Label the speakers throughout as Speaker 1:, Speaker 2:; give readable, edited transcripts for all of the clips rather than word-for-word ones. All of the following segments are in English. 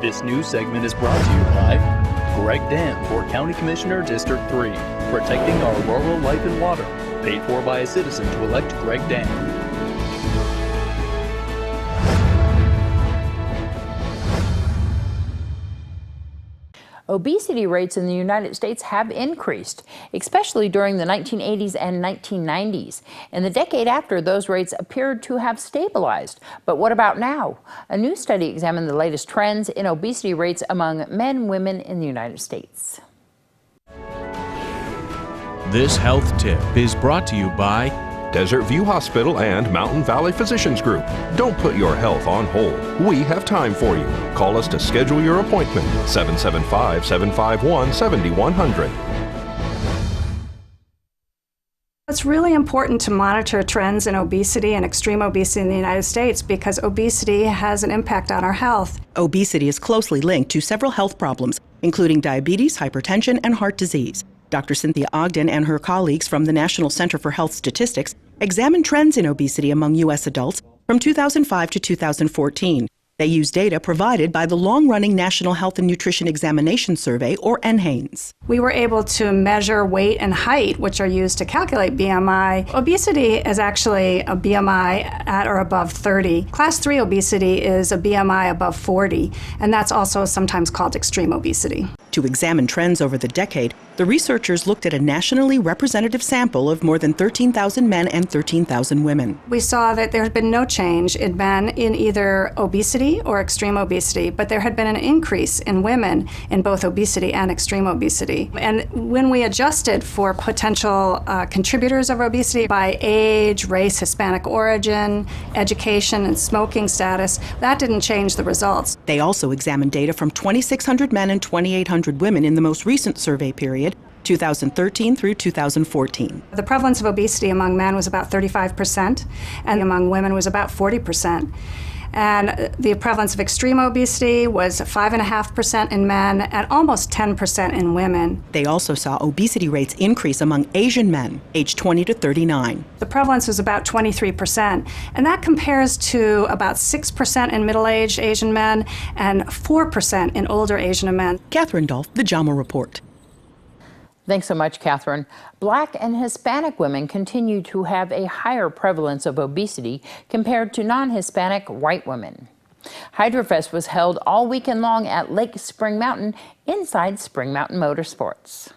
Speaker 1: This news segment is brought to you by Greg Dam for County Commissioner District 3, protecting our rural life and water, paid for by a citizen to elect Greg Dam.
Speaker 2: Obesity rates in the United States have increased, especially during the 1980s and 1990s. In the decade after, those rates appeared to have stabilized. But what about now? A new study examined the latest trends in obesity rates among men and women in the United States.
Speaker 3: This health tip is brought to you by
Speaker 4: Desert View Hospital and Mountain Valley Physicians Group. Don't put your health on hold. We have time for you. Call us to schedule your appointment. 775-751-7100.
Speaker 5: It's really important to monitor trends in obesity and extreme obesity in the United States because obesity has an impact on our health.
Speaker 6: Obesity is closely linked to several health problems, including diabetes, hypertension, and heart disease. Dr. Cynthia Ogden and her colleagues from the National Center for Health Statistics examined trends in obesity among U.S. adults from 2005 to 2014. They used data provided by the long-running National Health and Nutrition Examination Survey, or NHANES.
Speaker 5: We were able to measure weight and height, which are used to calculate BMI. Obesity is actually a BMI at or above 30. Class 3 obesity is a BMI above 40, and that's also sometimes called extreme obesity.
Speaker 6: To examine trends over the decade, the researchers looked at a nationally representative sample of more than 13,000 men and 13,000 women.
Speaker 5: We saw that there had been no change in men in either obesity or extreme obesity, but there had been an increase in women in both obesity and extreme obesity. And when we adjusted for potential contributors of obesity by age, race, Hispanic origin, education, and smoking status, that didn't change the results.
Speaker 6: They also examined data from 2,600 men and 2,800 women in the most recent survey period, 2013 through 2014.
Speaker 5: The prevalence of obesity among men was about 35%, and among women was about 40%. And the prevalence of extreme obesity was 5.5% in men and almost 10% in women.
Speaker 6: They also saw obesity rates increase among Asian men, aged 20 to 39.
Speaker 5: The prevalence was about 23%, and that compares to about 6% in middle-aged Asian men and 4% in older Asian men.
Speaker 6: Catherine Dolf, The JAMA Report.
Speaker 2: Thanks so much, Catherine. Black and Hispanic women continue to have a higher prevalence of obesity compared to non-Hispanic white women. HydroFest was held all weekend long at Lake Spring Mountain inside Spring Mountain Motorsports.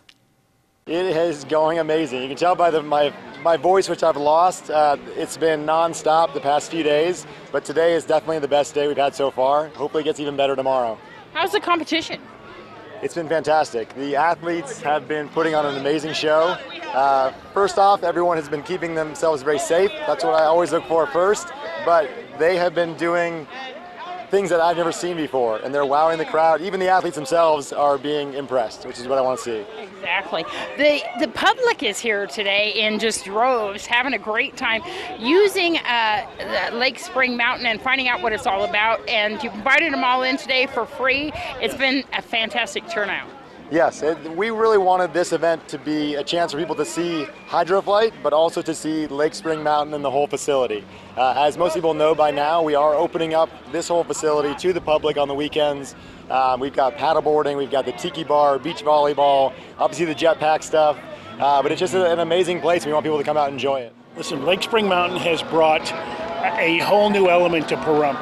Speaker 7: It is going amazing. You can tell by my voice, which I've lost. It's been non-stop the past few days, but today is definitely the best day we've had so far. Hopefully it gets even better tomorrow.
Speaker 2: How's the competition?
Speaker 7: It's been fantastic. The athletes have been putting on an amazing show. First off, everyone has been keeping themselves very safe. That's what I always look for first. But they have been doing things that I've never seen before, and they're wowing the crowd. Even the athletes themselves are being impressed, which is what I want to see.
Speaker 8: Exactly. The public is here today in just droves, having a great time, using Lake Spring Mountain and finding out what it's all about. And you've invited them all in today for free. It's been a fantastic turnout.
Speaker 7: Yes, we really wanted this event to be a chance for people to see Hydroflight, but also to see Lake Spring Mountain and the whole facility. As most people know by now, we are opening up this whole facility to the public on the weekends. We've got paddleboarding, we've got the tiki bar, beach volleyball, obviously the jetpack stuff, but it's just an amazing place. We want people to come out and enjoy it.
Speaker 9: Listen, Lake Spring Mountain has brought a whole new element to Pahrump.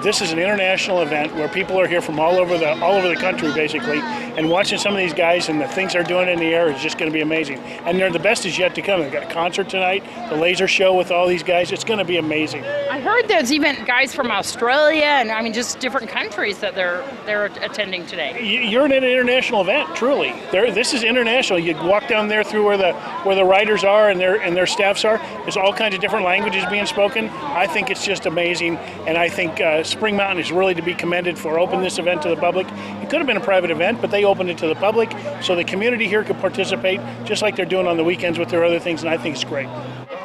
Speaker 9: This is an international event where people are here from all over the country, basically, and watching some of these guys and the things they're doing in the air is just going to be amazing. And the best is yet to come. They've got a concert tonight, the laser show with all these guys. It's going to be amazing.
Speaker 8: I heard there's even guys from Australia and I mean just different countries that they're attending today.
Speaker 9: You're in an international event, truly. This is international. You walk down there through where the riders are and their staffs are. There's all kinds of different languages being spoken. I think it's just amazing, and I think Spring Mountain is really to be commended for opening this event to the public. It could have been a private event, but they opened it to the public so the community here could participate just like they're doing on the weekends with their other things, and I think it's great.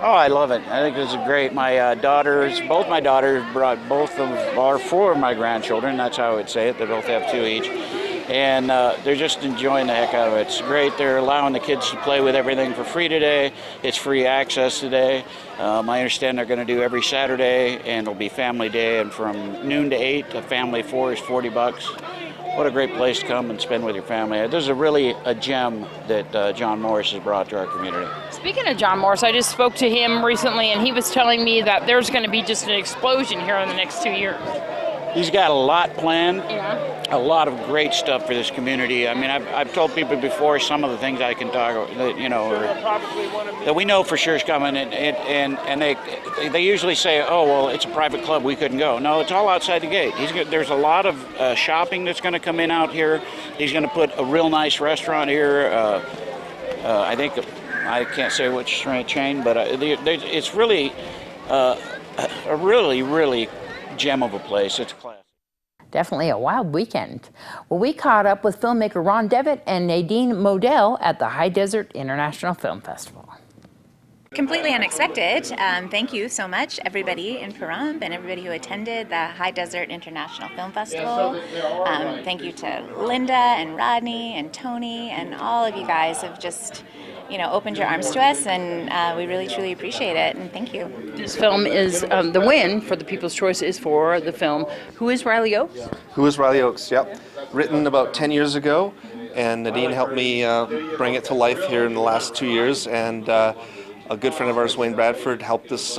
Speaker 10: Oh, I love it. I think it's great. Both my daughters brought four of my grandchildren, that's how I would say it. They both have two each. and they're just enjoying the heck out of it. It's great. They're allowing the kids to play with everything for free today. It's free access today. I understand they're going to do every Saturday, and it'll be family day, and from noon to 8, a family of 4 is $40. What a great place to come and spend with your family. This is really a gem that John Morris has brought to our community.
Speaker 8: Speaking of John Morris, I just spoke to him recently, and he was telling me that there's going to be just an explosion here in the next 2 years.
Speaker 10: He's got a lot planned,
Speaker 8: Yeah.
Speaker 10: a lot of great stuff for this community. I mean, I've told people before some of the things I can talk about, that we know for sure is coming, and they usually say, oh, well, it's a private club, we couldn't go. No, it's all outside the gate. There's a lot of shopping that's going to come in out here. He's going to put a real nice restaurant here. I think, I can't say which chain, but it's really a really gem of a place. It's class.
Speaker 2: Definitely a wild weekend. Well, we caught up with filmmaker Devitt and Naddine Modell at the High Desert International Film Festival.
Speaker 11: Completely unexpected. Thank you so much, everybody in Pahrump and everybody who attended the High Desert International Film Festival. Thank you to Linda and Rodney and Tony, and all of you guys have just opened your arms to us, and we really truly appreciate it, and thank you.
Speaker 8: This film is, the win for the People's Choice is for the film Who is Riley Oakes?
Speaker 12: Who is Riley Oakes, yep. Written about 10 years ago, and Naddine helped me bring it to life here in the last 2 years, and a good friend of ours, Wayne Bradford, helped us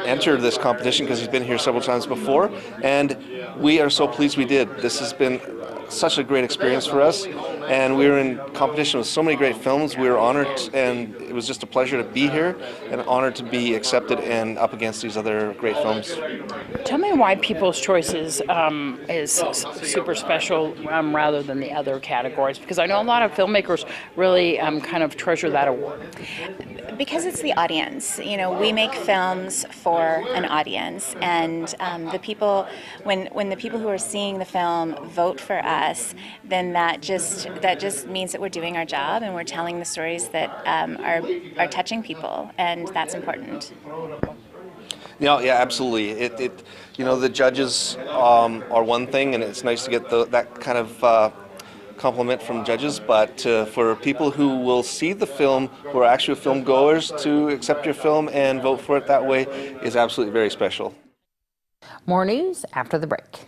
Speaker 12: enter this competition because he's been here several times before, and we are so pleased we did. This has been such a great experience for us, and we were in competition with so many great films. We were honored, and it was just a pleasure to be here and honored to be accepted and up against these other great films.
Speaker 8: Tell me why People's Choice is super special rather than the other categories, because I know a lot of filmmakers really kind of treasure that award.
Speaker 11: Because it's the audience. We make films for an audience, and the people, when the people who are seeing the film vote for us, then that just means that we're doing our job and we're telling the stories that are touching people, and that's important.
Speaker 12: Yeah, absolutely. The judges are one thing, and it's nice to get that kind of compliment from judges, but for people who will see the film, who are actual film goers, to accept your film and vote for it that way is absolutely very special.
Speaker 2: More news after the break.